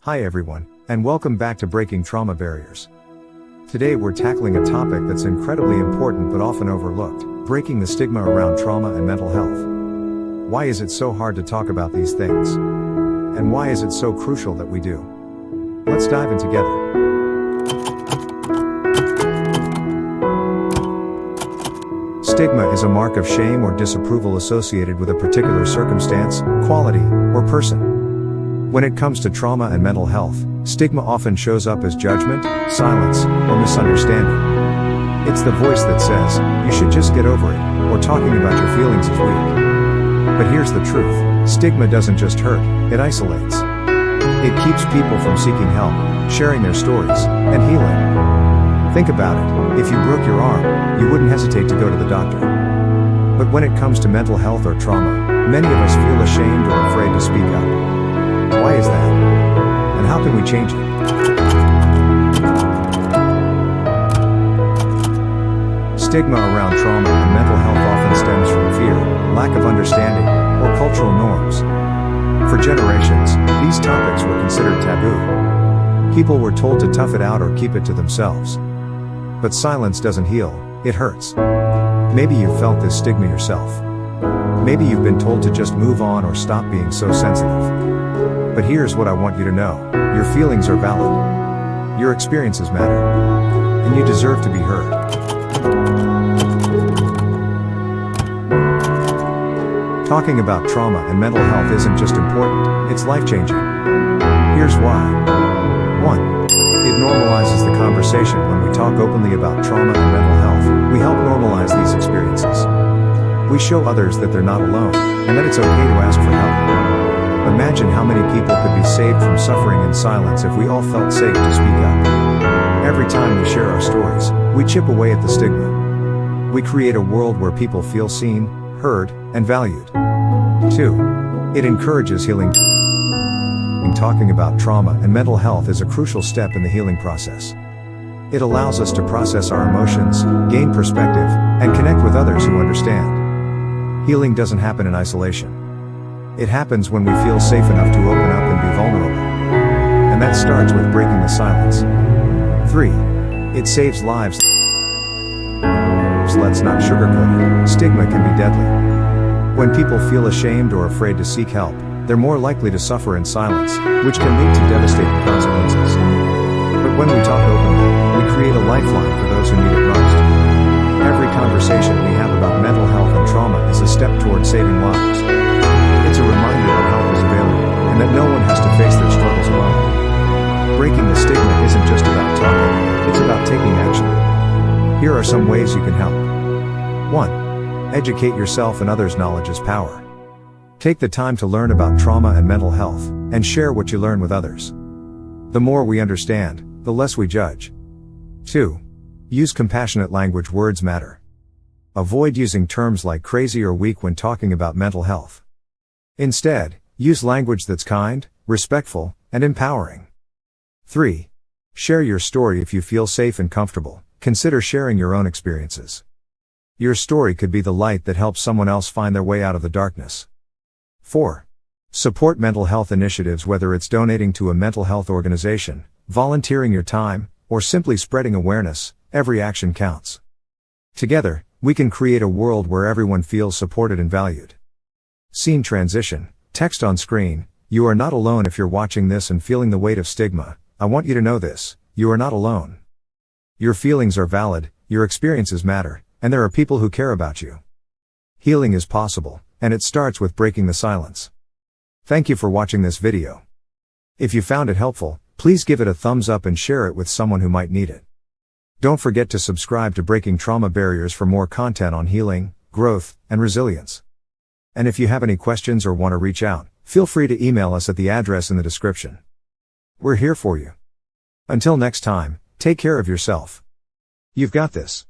Hi everyone, and welcome back to Breaking Trauma Barriers. Today we're tackling a topic that's incredibly important but often overlooked: breaking the stigma around trauma and mental health. Why is it so hard to talk about these things? And why is it so crucial that we do? Let's dive in together. Stigma is a mark of shame or disapproval associated with a particular circumstance, quality, or person. When it comes to trauma and mental health, stigma often shows up as judgment, silence, or misunderstanding. It's the voice that says, "You should just get over it," or talking about your feelings is weak. But here's the truth: stigma doesn't just hurt, it isolates. It keeps people from seeking help, sharing their stories, and healing. Think about it: if you broke your arm, you wouldn't hesitate to go to the doctor. But when it comes to mental health or trauma, many of us feel ashamed or afraid to speak up. Why is that? And how can we change it? Stigma around trauma and mental health often stems from fear, lack of understanding, or cultural norms. For generations, these topics were considered taboo. People were told to tough it out or keep it to themselves. But silence doesn't heal, it hurts. Maybe you've felt this stigma yourself. Maybe you've been told to just move on or stop being so sensitive. But here's what I want you to know: your feelings are valid. Your experiences matter. And you deserve to be heard. Talking about trauma and mental health isn't just important, it's life-changing. Here's why. 1. It normalizes the conversation. When we talk openly about trauma and mental health, we help normalize these experiences. We show others that they're not alone, and that it's okay to ask for help. Imagine how many people could be saved from suffering in silence if we all felt safe to speak up. Every time we share our stories, we chip away at the stigma. We create a world where people feel seen, heard, and valued. 2. It encourages healing. Talking about trauma and mental health is a crucial step in the healing process. It allows us to process our emotions, gain perspective, and connect with others who understand. Healing doesn't happen in isolation. It happens when we feel safe enough to open up and be vulnerable. And that starts with breaking the silence. 3. It saves lives. Let's not sugarcoat it: stigma can be deadly. When people feel ashamed or afraid to seek help, they're more likely to suffer in silence, which can lead to devastating consequences. But when we talk openly, we create a lifeline for those who need it most. Every conversation we have about mental health and trauma is a step toward saving lives. It's a reminder that help is available, and that no one has to face their struggles alone. Breaking the stigma isn't just about talking, it's about taking action. Here are some ways you can help. 1. Educate yourself and others. Knowledge is power. Take the time to learn about trauma and mental health, and share what you learn with others. The more we understand, the less we judge. 2. Use compassionate language. Words matter. Avoid using terms like crazy or weak when talking about mental health. Instead, use language that's kind, respectful, and empowering. 3. Share your story. If you feel safe and comfortable, consider sharing your own experiences. Your story could be the light that helps someone else find their way out of the darkness. 4. Support mental health initiatives. Whether it's donating to a mental health organization, volunteering your time, or simply spreading awareness, every action counts. Together, we can create a world where everyone feels supported and valued. Scene transition. Text on screen: you are not alone. If you're watching this and feeling the weight of stigma, I want you to know this: you are not alone. Your feelings are valid, your experiences matter, and there are people who care about you. Healing is possible, and it starts with breaking the silence. Thank you for watching this video. If you found it helpful, please give it a thumbs up and share it with someone who might need it. Don't forget to subscribe to Breaking Trauma Barriers for more content on healing, growth, and resilience. And if you have any questions or want to reach out, feel free to email us at the address in the description. We're here for you. Until next time, take care of yourself. You've got this.